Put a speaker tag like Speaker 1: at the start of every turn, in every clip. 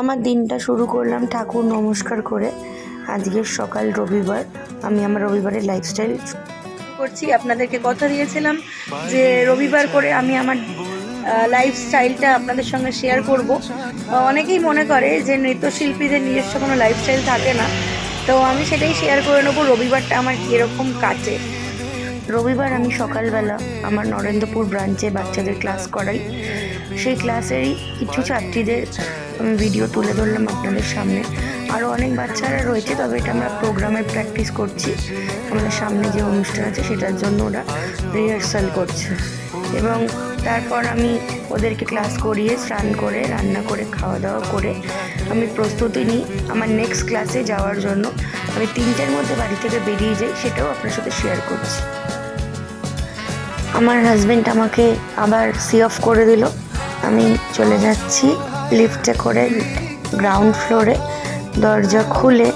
Speaker 1: আমার দিনটা শুরু করলাম ঠাকুর নমস্কার করে। আজকের সকাল রবিবার, আমি আমার রবিবারের লাইফস্টাইল করছি। আপনাদেরকে কথা দিয়েছিলাম যে রবিবার করে আমি আমার লাইফস্টাইলটা আপনাদের সঙ্গে শেয়ার করব। অনেকেই মনে করে যে নৃত্যশিল্পীদের নিজস্ব কোনো লাইফস্টাইল থাকে না, তো আমি সেটাই শেয়ার করে নেবো রবিবারটা আমার কীরকম কাটে। রবিবার আমি সকালবেলা আমার নরেন্দ্রপুর ব্রাঞ্চে বাচ্চাদের ক্লাস করাই। সেই ক্লাসেরই কিছু ছাত্রীদের আমি ভিডিও তুলে ধরলাম আপনাদের সামনে। আরও অনেক বাচ্চারা রয়েছে, তবে এটা আমরা প্রোগ্রামের প্র্যাকটিস করছি। আমাদের সামনে যে অনুষ্ঠান আছে সেটার জন্য ওরা রিহার্সাল করছে, এবং তারপর আমি ওদেরকে ক্লাস করিয়ে স্নান করে রান্না করে খাওয়া দাওয়া করে আমি প্রস্তুতি নিই আমার নেক্সট ক্লাসে যাওয়ার জন্য। আমি 3টের মধ্যে বাড়ি থেকে বেরিয়ে যাই, সেটাও আপনার সাথে শেয়ার করছি। আমার হাজব্যান্ড আমাকে আবার সি অফ করে দিল। আমি চলে যাচ্ছি লিফটে করে গ্রাউন্ড ফ্লোরে। দরজা খুলে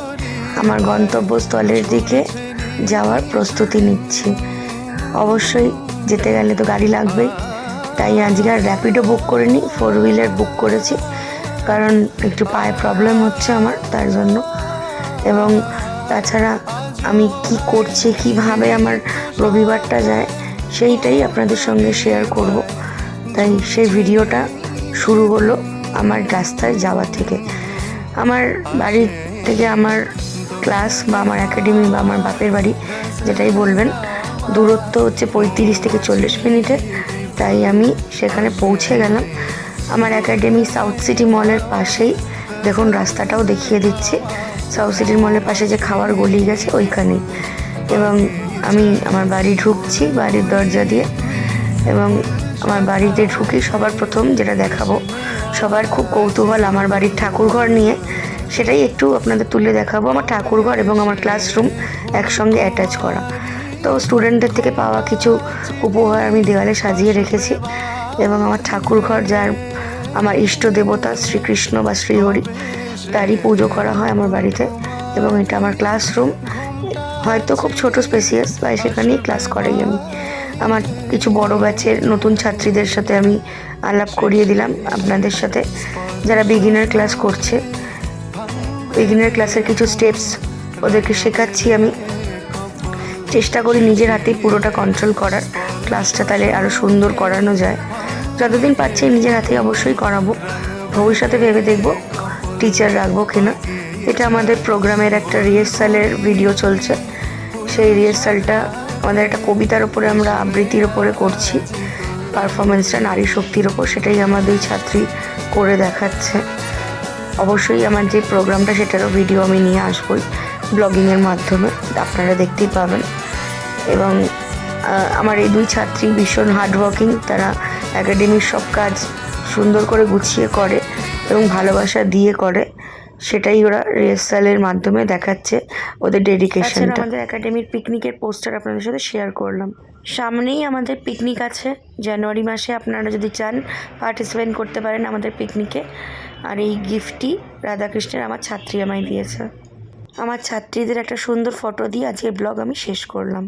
Speaker 1: আমার গন্তব্যস্থলের দিকে যাওয়ার প্রস্তুতি নিচ্ছি। অবশ্যই যেতে গেলে তো গাড়ি লাগবেই, তাই আজকে আর র্যাপিডো বুক করিনি, 4 হুইলার বুক করেছি, কারণ একটু পায়ে প্রবলেম হচ্ছে আমার, তার জন্য। এবং তাছাড়া আমি কি করছি, কিভাবে আমার রবিবারটা যায়, সেইটাই আপনাদের সঙ্গে শেয়ার করব। তাই সেই ভিডিওটা শুরু হলো আমার রাস্তায় যাওয়া থেকে। আমার বাড়ি থেকে আমার ক্লাস বা আমার একাডেমি বা আমার বাপের বাড়ি, যেটাই বলবেন, দূরত্ব হচ্ছে 35 থেকে 40 মিনিটের। তাই আমি সেখানে পৌঁছে গেলাম। আমার একাডেমি সাউথ সিটি মলের পাশেই, দেখুন রাস্তাটাও দেখিয়ে দিচ্ছি। সাউথ সিটি মলের পাশে যে খাওয়ার গলি গেছে ওইখানেই। এবং আমি আমার বাড়ি ঢুকছি বাড়ির দরজা দিয়ে। এবং আমার বাড়িতে ঢুকে সবার প্রথম যেটা দেখাবো, সবার খুব কৌতূহল আমার বাড়ির ঠাকুরঘর নিয়ে, সেটাই একটু আপনাদের তুলে দেখাবো। আমার ঠাকুরঘর এবং আমার ক্লাসরুম একসঙ্গে অ্যাটাচ করা। তো স্টুডেন্টদের থেকে পাওয়া কিছু উপহার আমি দেওয়ালে সাজিয়ে রেখেছি। এবং আমার ঠাকুরঘর, যার আমার ইষ্ট দেবতা শ্রীকৃষ্ণ বা শ্রীহরি, তারই পুজো করা হয় আমার বাড়িতে। এবং এটা আমার ক্লাসরুম, হয়তো খুব ছোট স্পেসিয়াস, বা সেখানেই ক্লাস করাই আমি। আমার কিছু বড় ব্যাচের নতুন ছাত্রীদের সাথে আমি আলাপ করিয়ে দিলাম আপনাদের সাথে, যারা বিগিনার ক্লাস করছে। বিগিনার ক্লাসের কিছু স্টেপস ওদেরকে শেখাচ্ছি আমি। চেষ্টা করি নিজের হাতেই পুরোটা কন্ট্রোল করার, ক্লাসটা তাহলে আরও সুন্দর করানো যায়। যতদিন পাচ্ছি নিজের হাতেই অবশ্যই করাবো। ভবিষ্যতে ভেবে দেখব টিচার রাখবো কিনা। এটা আমাদের প্রোগ্রামের একটা রিহার্সালের ভিডিও চলছে। সেই রিহার্সালটা আমাদের একটা কবিতার ওপরে, আমরা আবৃত্তির ওপরে করছি। পারফরমেন্সটা নারী শক্তির ওপর, সেটাই আমার 2 ছাত্রী করে দেখাচ্ছে। অবশ্যই আমার যে প্রোগ্রামটা সেটারও ভিডিও আমি নিয়ে আসবই ব্লগিংয়ের মাধ্যমে, আপনারা দেখতেই পাবেন। এবং আমার এই 2 ছাত্রী ভীষণ হার্ডওয়ার্কিং। তারা একাডেমির সব কাজ সুন্দর করে গুছিয়ে করে এবং ভালোবাসা দিয়ে করে, সেটাই ওরা রিহার্সালের মাধ্যমে দেখাচ্ছে ওদের ডেডিকেশনটা। আমাদের একাডেমির পিকনিকের পোস্টার আপনাদের সাথে শেয়ার করলাম। সামনেই আমাদের পিকনিক আছে জানুয়ারি মাসে। আপনারা যদি চান পার্টিসিপেট করতে পারেন আমাদের পিকনিকে। আর এই গিফটটি রাধাকৃষ্ণের আমার ছাত্রী আমায় দিয়েছে। আমার ছাত্রীদের একটা সুন্দর ফটো দিয়ে আজকের ব্লগ আমি শেষ করলাম।